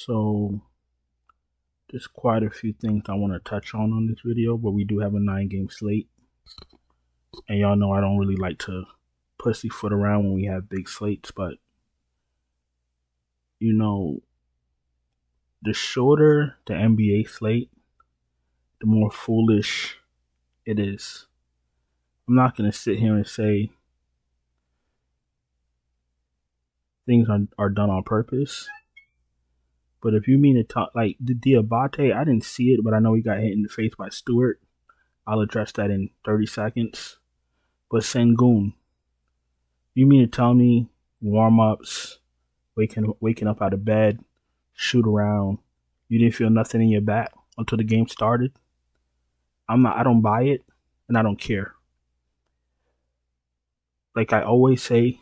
So there's quite a few things I want to touch on this video, but we do have a 9-game slate. And y'all know I don't really like to pussyfoot around when we have big slates, but you know, the shorter the NBA slate, the more foolish it is. I'm not going to sit here and say things are done on purpose. But if you mean to talk like the Diabate, I didn't see it, but I know he got hit in the face by Stewart. I'll address that in 30 seconds. But Sengun, you mean to tell me warm-ups, waking up out of bed, shoot around, you didn't feel nothing in your back until the game started? I don't buy it, and I don't care. Like I always say,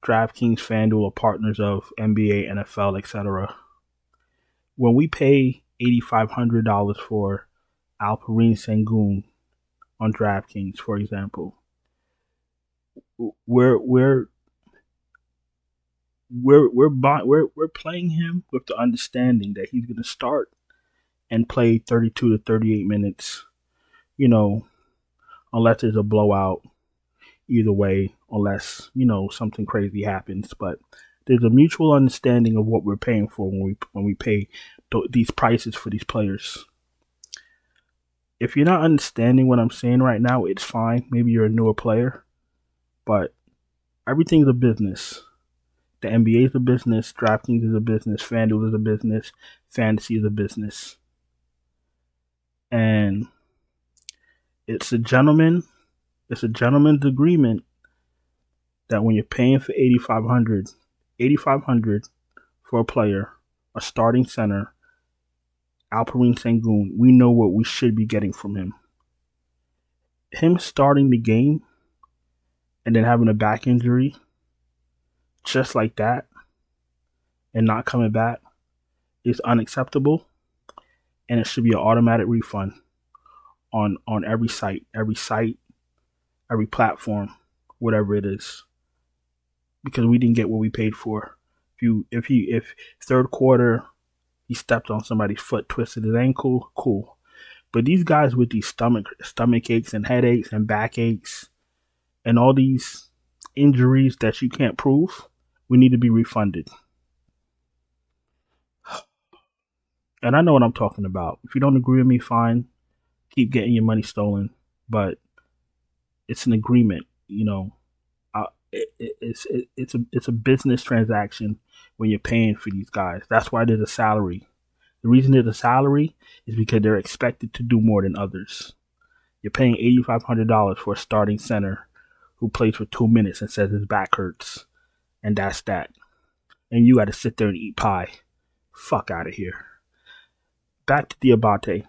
DraftKings, FANDUEL are partners of NBA, NFL, etc. When we pay $8,500 for Alperen Sengun on DraftKings, for example, we're playing him with the understanding that he's going to start and play 32 to 38 minutes, unless there's a blowout. Either way, unless something crazy happens, but there's a mutual understanding of what we're paying for when we pay these prices for these players. If you're not understanding what I'm saying right now, it's fine. Maybe you're a newer player, but everything's a business. The NBA is a business, DraftKings is a business, FanDuel is a business, fantasy is a business. And it's a gentleman's agreement that when you're paying for $8,500 for a player, a starting center, Alperen Sengun, we know what we should be getting from him. Him starting the game and then having a back injury just like that and not coming back is unacceptable, and it should be an automatic refund on every site, every platform, whatever it is, because we didn't get what we paid for. If third quarter he stepped on somebody's foot, twisted his ankle, cool. But these guys with these stomach aches and headaches and back aches and all these injuries that you can't prove, we need to be refunded. And I know what I'm talking about. If you don't agree with me, fine. Keep getting your money stolen. But it's an agreement, it's a business transaction when you're paying for these guys. That's why there's a salary. The reason there's a salary is because they're expected to do more than others. You're paying $8,500 for a starting center who plays for 2 minutes and says his back hurts, and that's that. And you got to sit there and eat pie. Fuck out of here. Back to Diabate.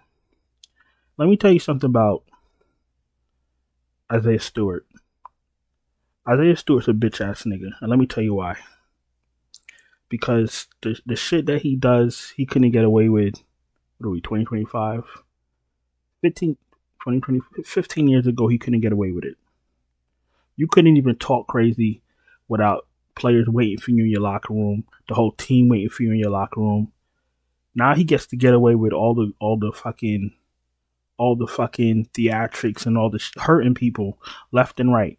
Let me tell you something about Isaiah Stewart. Isaiah Stewart's a bitch ass nigga, and let me tell you why. Because the shit that he does, he couldn't get away with. What are we, 2025? 15 years ago, he couldn't get away with it. You couldn't even talk crazy without players waiting for you in your locker room, the whole team waiting for you in your locker room. Now he gets to get away with all the fucking theatrics and all the hurting people left and right.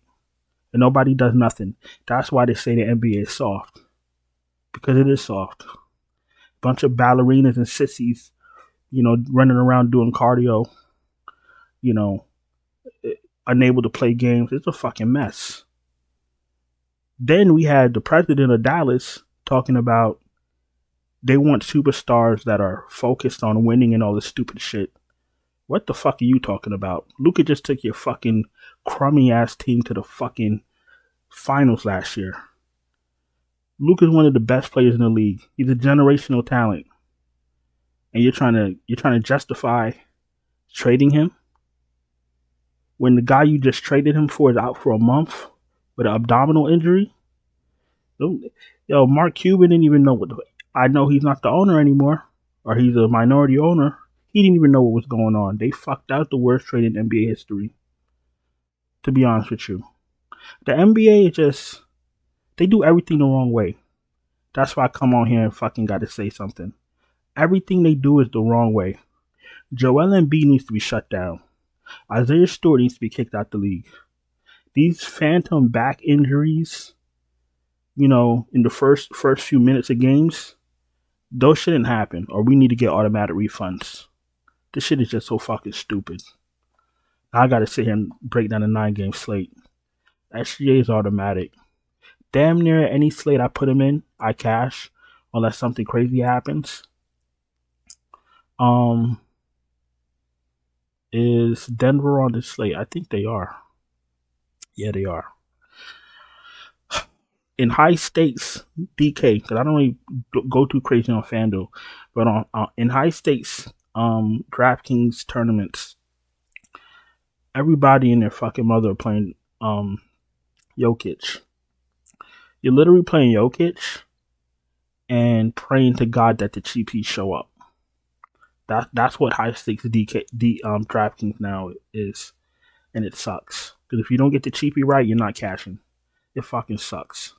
And nobody does nothing. That's why they say the NBA is soft. Because it is soft. Bunch of ballerinas and sissies, running around doing cardio, unable to play games. It's a fucking mess. Then we had the president of Dallas talking about they want superstars that are focused on winning and all this stupid shit. What the fuck are you talking about? Luka just took your fucking crummy ass team to the fucking finals last year. Luka's one of the best players in the league. He's a generational talent. And you're trying to justify trading him when the guy you just traded him for is out for a month with an abdominal injury? Yo, Mark Cuban didn't even know I know he's not the owner anymore, or he's a minority owner. He didn't even know what was going on. They fucked out the worst trade in NBA history, to be honest with you. The NBA they do everything the wrong way. That's why I come on here and fucking got to say something. Everything they do is the wrong way. Joel Embiid needs to be shut down. Isaiah Stewart needs to be kicked out the league. These phantom back injuries, in the first few minutes of games, those shouldn't happen, or we need to get automatic refunds. This shit is just so fucking stupid. I gotta sit here and break down a 9-game slate. SGA is automatic. Damn near any slate I put him in, I cash, unless something crazy happens. Is Denver on this slate? I think they are. Yeah, they are. In high stakes DK, because I don't really go too crazy on FanDuel, but in high stakes DraftKings tournaments, everybody and their fucking mother are playing Jokic. You're literally playing Jokic and praying to God that the cheapies show up. That's what high stakes DraftKings now is, and it sucks. Because if you don't get the cheapie right, you're not cashing. It fucking sucks.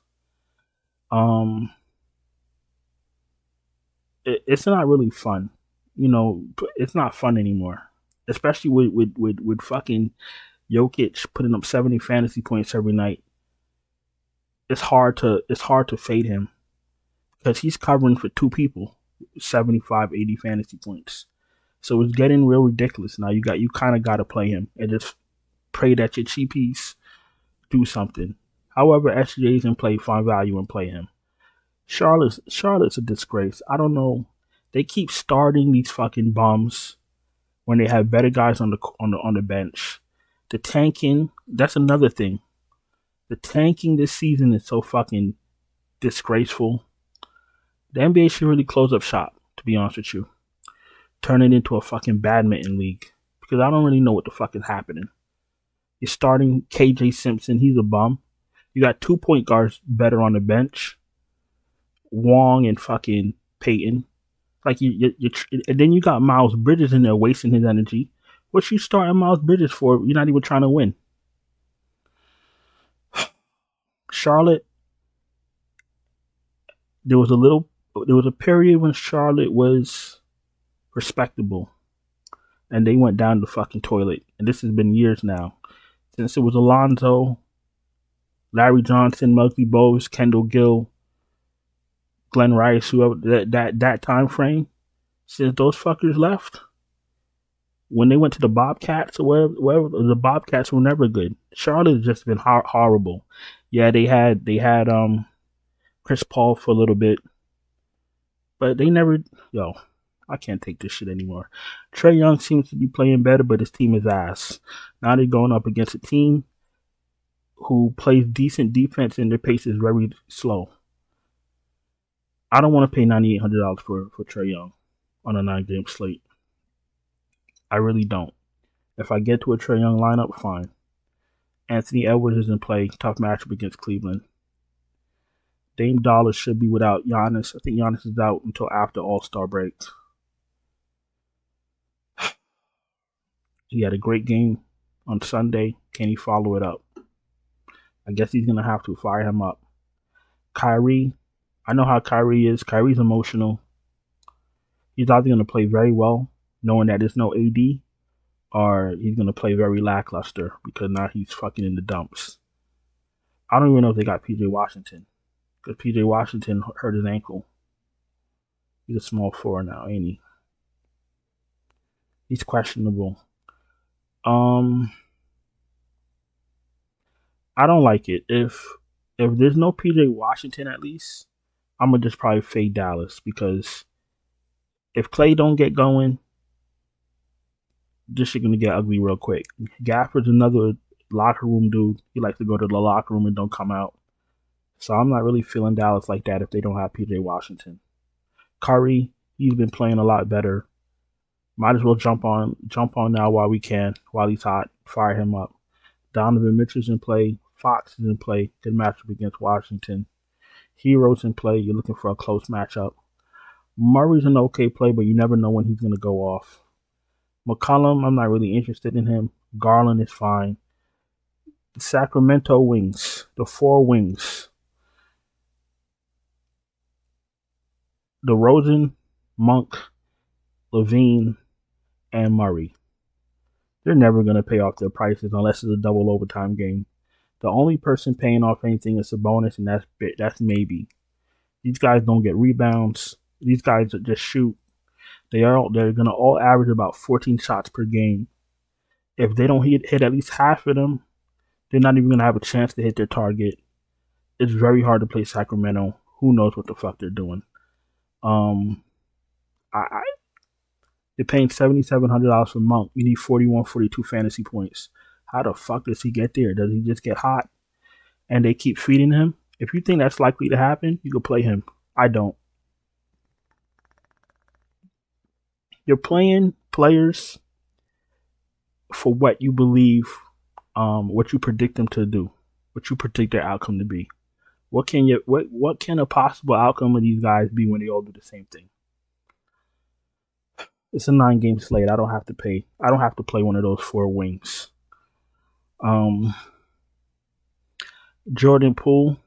It's not really fun. It's not fun anymore. Especially with fucking Jokic putting up 70 fantasy points every night. It's hard to fade him because he's covering for two people, 75, 80 fantasy points. So it's getting real ridiculous now. You kind of got to play him and just pray that your cheapies do something. However, SJ's in play, find value and play him. Charlotte's a disgrace. I don't know. They keep starting these fucking bums when they have better guys on the bench. The tanking, that's another thing. The tanking this season is so fucking disgraceful. The NBA should really close up shop, to be honest with you. Turn it into a fucking badminton league. Because I don't really know what the fuck is happening. You're starting KJ Simpson, he's a bum. You got 2 point guards better on the bench. Wong and fucking Peyton. Like and then you got Miles Bridges in there wasting his energy. What you starting Miles Bridges for? You're not even trying to win. Charlotte, there was a period when Charlotte was respectable, and they went down the fucking toilet. And this has been years now, since it was Alonzo, Larry Johnson, Muggsy Bogues, Kendall Gill, Glenn Rice, whoever that time frame. Since those fuckers left, when they went to the Bobcats or wherever, the Bobcats were never good. Charlotte has just been horrible. Yeah, they had Chris Paul for a little bit, but they never. I can't take this shit anymore. Trae Young seems to be playing better, but his team is ass. Now they're going up against a team who plays decent defense and their pace is very slow. I don't want to pay $9,800 for Trae Young on a 9-game slate. I really don't. If I get to a Trae Young lineup, fine. Anthony Edwards is in play. Tough matchup against Cleveland. Dame Dollar should be without Giannis. I think Giannis is out until after All-Star break. He had a great game on Sunday. Can he follow it up? I guess he's going to have to fire him up. Kyrie, I know how Kyrie is. Kyrie's emotional. He's either going to play very well, knowing that there's no AD, or he's going to play very lackluster because now he's fucking in the dumps. I don't even know if they got PJ Washington, because PJ Washington hurt his ankle. He's a small forward now, ain't he? He's questionable. I don't like it. If there's no PJ Washington, at least I'm gonna just probably fade Dallas, because if Clay don't get going, this shit gonna get ugly real quick. Gafford's another locker room dude. He likes to go to the locker room and don't come out. So I'm not really feeling Dallas like that if they don't have PJ Washington. Curry, he's been playing a lot better. Might as well jump on now while we can, while he's hot. Fire him up. Donovan Mitchell's in play. Fox is in play. Good matchup against Washington. Hero's in play. You're looking for a close matchup. Murray's an okay play, but you never know when he's going to go off. McCollum, I'm not really interested in him. Garland is fine. The Sacramento Wings, the 4 Wings. DeRozan, Monk, Levine, and Murray. They're never going to pay off their prices unless it's a double overtime game. The only person paying off anything is Sabonis, and that's maybe. These guys don't get rebounds. These guys just shoot. They're going to all average about 14 shots per game. If they don't hit at least half of them, they're not even going to have a chance to hit their target. It's very hard to play Sacramento. Who knows what the fuck they're doing? They're paying $7,700 for Monk. You need 41, 42 fantasy points. How the fuck does he get there? Does he just get hot and they keep feeding him? If you think that's likely to happen, you can play him. I don't. You're playing players for what you believe, what you predict them to do, what you predict their outcome to be. What can a possible outcome of these guys be when they all do the same thing? It's a 9-game slate. I don't have to play one of those 4 wings. Jordan Poole.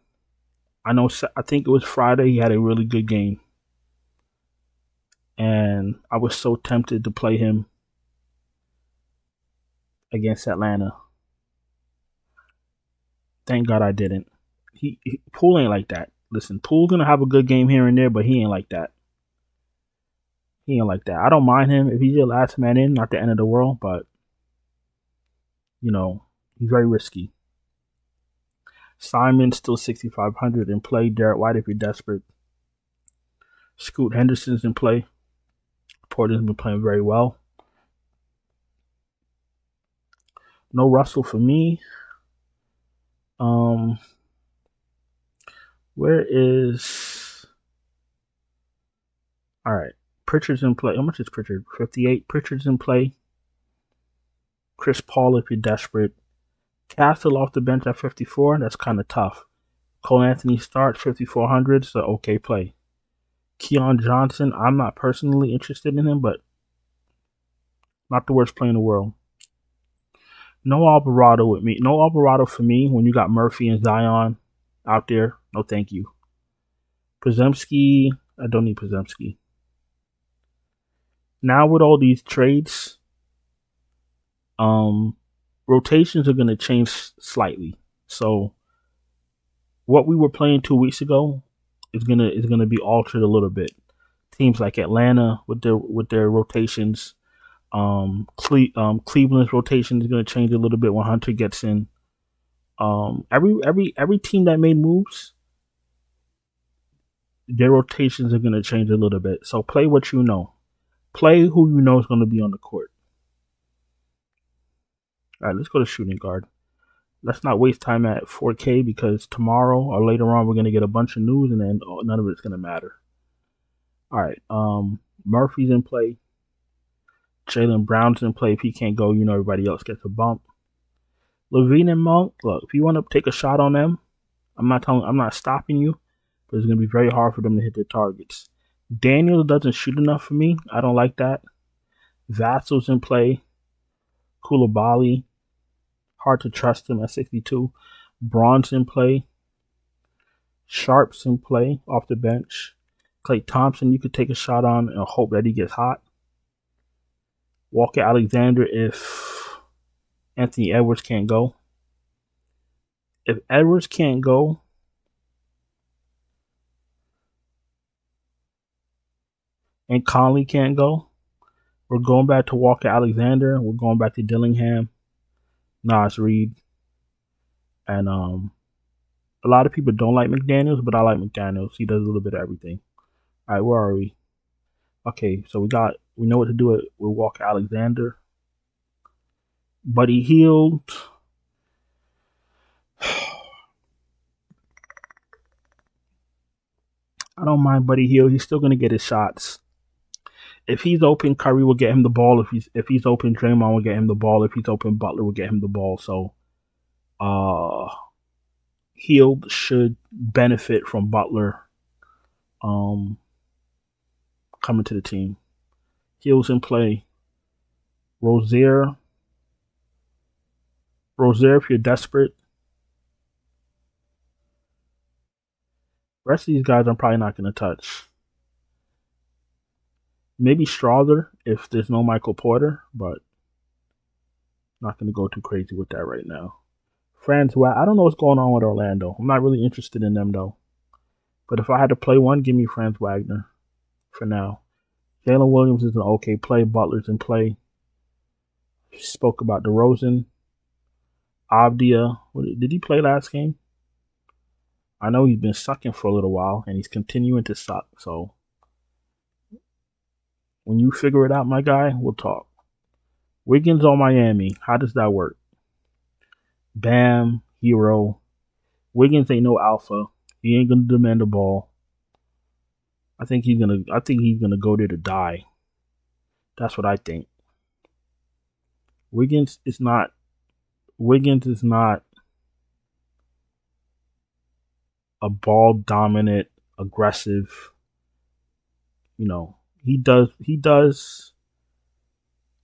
I think it was Friday. He had a really good game. And I was so tempted to play him against Atlanta. Thank God I didn't. Poole ain't like that. Listen, Poole's going to have a good game here and there, but he ain't like that. I don't mind him. If he's your last man in, not the end of the world, but, he's very risky. Simon still 6,500 in play. Derek White if you're desperate. Scoot Henderson's in play. Porter's been playing very well. No Russell for me. Where is... All right. Pritchard's in play. How much is Pritchard? 58. Pritchard's in play. Chris Paul if you're desperate. Castle off the bench at 54. That's kind of tough. Cole Anthony starts 5,400. So okay play. Keon Johnson. I'm not personally interested in him, but not the worst play in the world. No Alvarado with me. No Alvarado for me when you got Murphy and Zion out there. No thank you. Podziemski. I don't need Podziemski. Now with all these trades, rotations are going to change slightly. So what we were playing 2 weeks ago is gonna be altered a little bit. Teams like Atlanta with their rotations, Cleveland's rotation is going to change a little bit when Hunter gets in. Every team that made moves, their rotations are going to change a little bit. So play what you know. Play who you know is going to be on the court. All right, let's go to shooting guard. Let's not waste time at 4K because tomorrow or later on we're going to get a bunch of news and then none of it's going to matter. All right, Murphy's in play. Jaylen Brown's in play. If he can't go, everybody else gets a bump. Levine and Monk, look, if you want to take a shot on them, I'm not stopping you, but it's going to be very hard for them to hit their targets. Daniels doesn't shoot enough for me. I don't like that. Vassal's in play. Koulibaly, hard to trust him at 62. Braun's in play. Sharp's in play off the bench. Klay Thompson, you could take a shot on and hope that he gets hot. Walker Alexander if Anthony Edwards can't go. If Edwards can't go, and Conley can't go, we're going back to Walker Alexander. We're going back to Dillingham, Nas Reed. And a lot of people don't like McDaniels, but I like McDaniels. He does a little bit of everything. All right, where are we? Okay, so we know what to do with Walker Alexander. Buddy Hield. I don't mind Buddy Hield. He's still going to get his shots. If he's open, Curry will get him the ball. If he's open, Draymond will get him the ball. If he's open, Butler will get him the ball. So, Hield should benefit from Butler coming to the team. Hield's in play. Rozier, if you're desperate. The rest of these guys I'm probably not going to touch. Maybe Strother if there's no Michael Porter, but not going to go too crazy with that right now. Franz, I don't know what's going on with Orlando. I'm not really interested in them though. But if I had to play one, give me Franz Wagner for now. Jalen Williams is an okay play. Butler's in play. Spoke about DeRozan. Avdia. Did he play last game? I know he's been sucking for a little while, and he's continuing to suck. So when you figure it out, my guy, we'll talk. Wiggins on Miami. How does that work? Bam, hero. Wiggins ain't no alpha. He ain't gonna demand the ball. I think he's gonna go there to die. That's what I think. Wiggins is not a ball dominant, aggressive. He does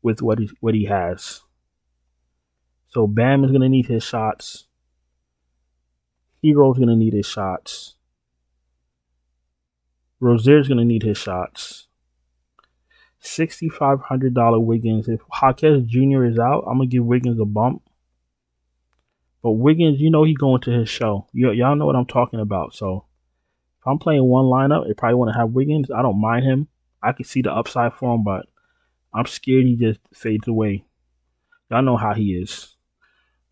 with what he has. So Bam is gonna need his shots. Hero's gonna need his shots. Rozier's gonna need his shots. $6,500 Wiggins. If Jaquez Jr. is out, I'm gonna give Wiggins a bump. But Wiggins, he's going to his show. Y'all know what I'm talking about. So if I'm playing one lineup, I probably want to have Wiggins. I don't mind him. I can see the upside for him, but I'm scared he just fades away. Y'all know how he is.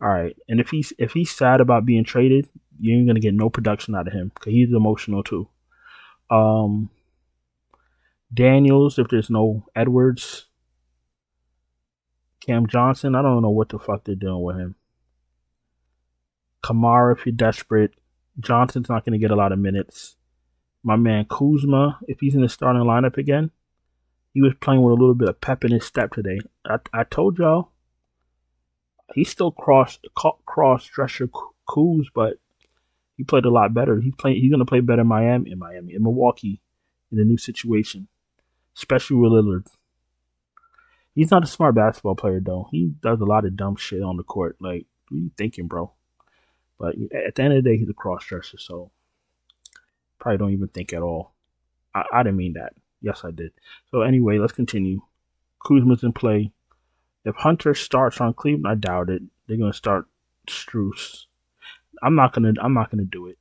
All right, and if he's sad about being traded, you ain't gonna get no production out of him because he's emotional too. Daniels, if there's no Edwards, Cam Johnson, I don't know what the fuck they're doing with him. Kamara, if you're desperate, Johnson's not gonna get a lot of minutes. My man Kuzma, if he's in the starting lineup again, he was playing with a little bit of pep in his step today. I told y'all. He's still cross-dresser Kuz, but he played a lot better. He's gonna play better in Milwaukee, in the new situation, especially with Lillard. He's not a smart basketball player though. He does a lot of dumb shit on the court. Like, what are you thinking, bro? But at the end of the day, he's a cross-dresser, so probably don't even think at all. I didn't mean that. Yes, I did. So anyway, let's continue. Kuzma's in play. If Hunter starts on Cleveland, I doubt it. They're gonna start Strus. I'm not gonna do it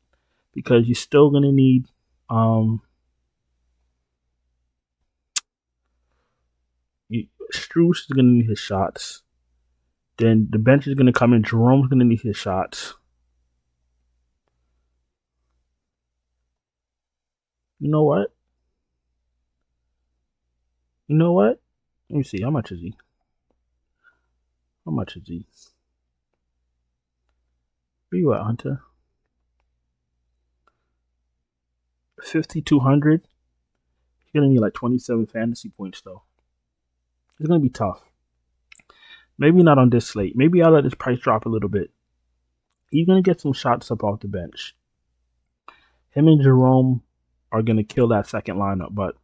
because you're still gonna need Strus is gonna need his shots. Then the bench is gonna come in. Jerome's gonna need his shots. You know what? Let me see. How much is he? Where you at, Hunter? 5,200. He's gonna need like 27 fantasy points though. It's gonna be tough. Maybe not on this slate. Maybe I'll let this price drop a little bit. He's gonna get some shots up off the bench. Him and Jerome are gonna kill that second lineup, but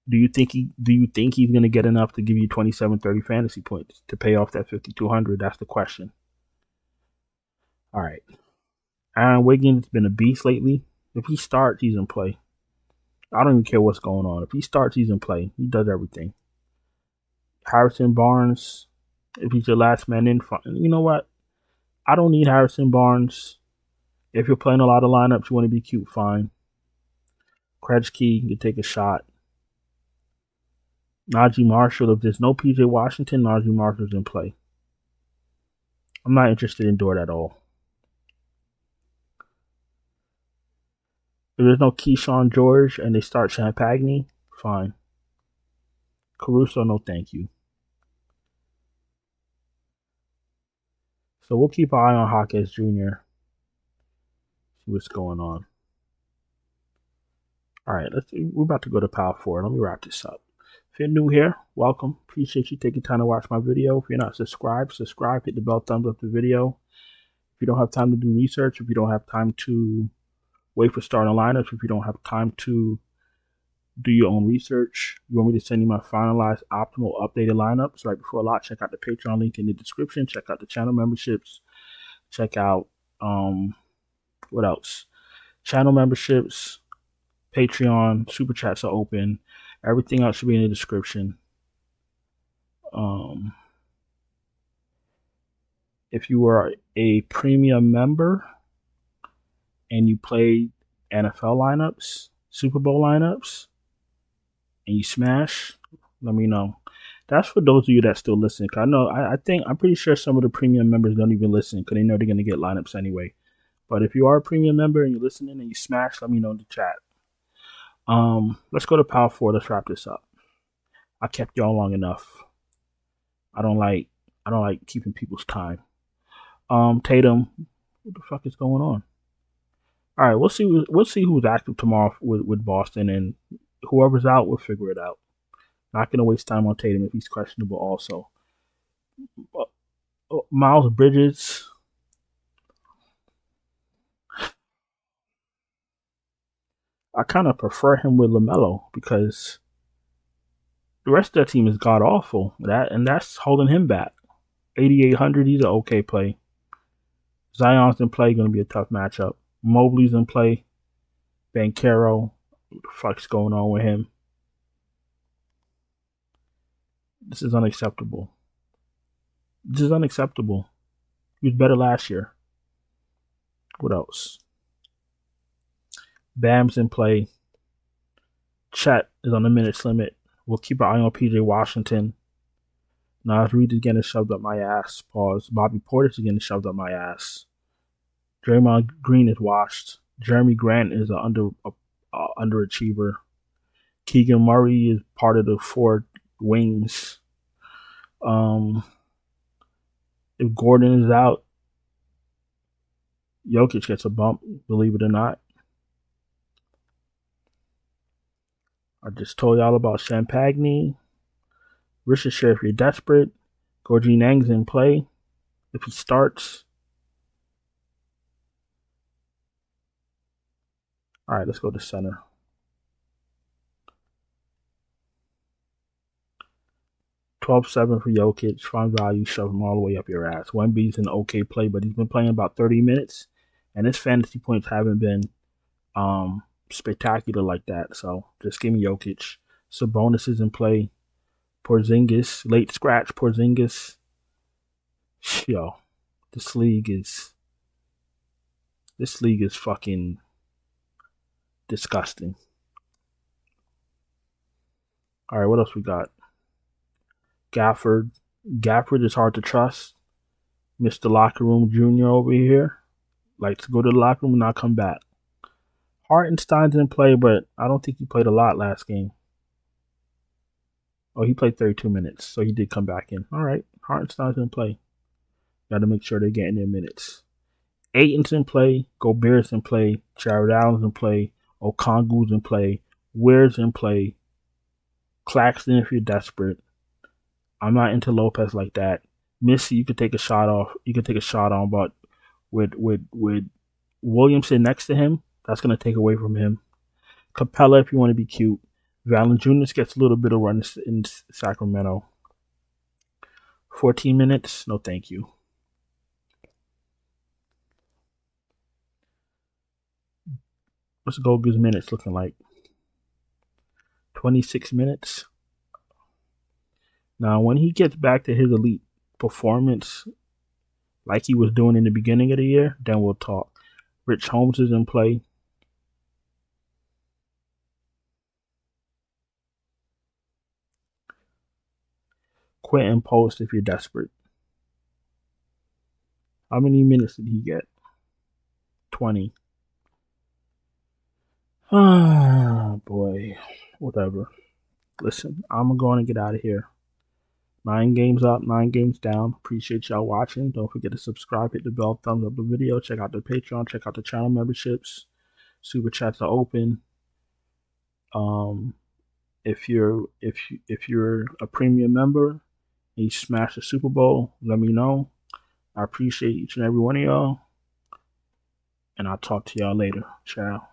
do you think he's gonna get enough to give you 27, 30 fantasy points to pay off that 5,200? That's the question. All right. Aaron Wiggins has been a beast lately. If he starts, he's in play. I don't even care what's going on. If he starts, he's in play. He does everything. Harrison Barnes, if he's your last man in, you know what? I don't need Harrison Barnes. If you're playing a lot of lineups, you want to be cute, fine. Krejci, you can take a shot. Najee Marshall, if there's no PJ Washington, Najee Marshall's in play. I'm not interested in Dort at all. If there's no Keyshawn George and they start Champagne, fine. Caruso, no thank you. So we'll keep an eye on Jaquez Jr. See what's going on. All right, we're about to go to Power 4. Let me wrap this up. If you're new here, welcome. Appreciate you taking time to watch my video. If you're not subscribed, subscribe. Hit the bell, thumbs up the video. If you don't have time to do research, if you don't have time to wait for starting lineups, if you don't have time to do your own research, you want me to send you my finalized, optimal, updated lineups right before a lot, check out the Patreon link in the description. Check out the channel memberships. Check out, what else? Channel memberships, Patreon, super chats are open. Everything else should be in the description. If you are a premium member and you play NFL lineups, Super Bowl lineups, and you smash, let me know. That's for those of you that still listen. Cause I know, I'm pretty sure some of the premium members don't even listen because they know they're going to get lineups anyway. But if you are a premium member and you're listening and you smash, let me know in the chat. Let's go to Power 4. Let's wrap this up. I kept y'all long enough. I don't like keeping people's time. Tatum, what the fuck is going on? All right, we'll see who's active tomorrow with Boston, and whoever's out, we'll figure it out. Not gonna waste time on Tatum if he's questionable. Also, Miles Bridges. I kind of prefer him with LaMelo because the rest of that team is god awful. That's holding him back. 8,800. He's an okay play. Zion's in play. Going to be a tough matchup. Mobley's in play. Banchero. What the fuck's going on with him? This is unacceptable. This is unacceptable. He was better last year. What else? Bam's in play. Chet is on the minutes limit. We'll keep an eye on PJ Washington. Nas Reed is getting shoved up my ass. Pause. Bobby Portis is getting shoved up my ass. Draymond Green is washed. Jeremy Grant is an underachiever. Keegan Murray is part of the 4 wings. If Gordon is out, Jokic gets a bump, believe it or not. I just told y'all about Champagne. Ricochet, if you're desperate. Gorgie Nang's in play. If he starts. All right, let's go to center. 12-7 for Jokic. Fine value, shove him all the way up your ass. Wemby's an okay play, but he's been playing about 30 minutes, and his fantasy points haven't been spectacular like that. So just give me Jokic. Sabonis is in play. Porzingis, late scratch Porzingis. Yo, this league is fucking disgusting. All right, what else we got? Gafford is hard to trust. Mr. Locker Room Jr. over here likes to go to the locker room and not come back. Hartenstein's in play, but I don't think he played a lot last game. Oh, he played 32 minutes, so he did come back in. All right, Hartenstein's in play. Got to make sure they're getting their minutes. Ayton's in play. Gobert's in play. Jared Allen's in play. Okongu's in play. Ware's in play. Claxton if you're desperate. I'm not into Lopez like that. Missy, you could take a shot off. You could take a shot on, but with Williamson next to him, that's going to take away from him. Capella, if you want to be cute. Valanciunas gets a little bit of run in Sacramento. 14 minutes? No, thank you. What's Goga's minutes looking like? 26 minutes. Now, when he gets back to his elite performance, like he was doing in the beginning of the year, then we'll talk. Rich Holmes is in play. Quentin Post if you're desperate. How many minutes did he get? 20. Ah, boy. Whatever. Listen, I'm going to get out of here. 9 games up, 9 games down. Appreciate y'all watching. Don't forget to subscribe, hit the bell, thumbs up the video. Check out the Patreon. Check out the channel memberships. Super chats are open. If you're a premium member and you smash the Super Bowl, let me know. I appreciate each and every one of y'all. And I'll talk to y'all later. Ciao.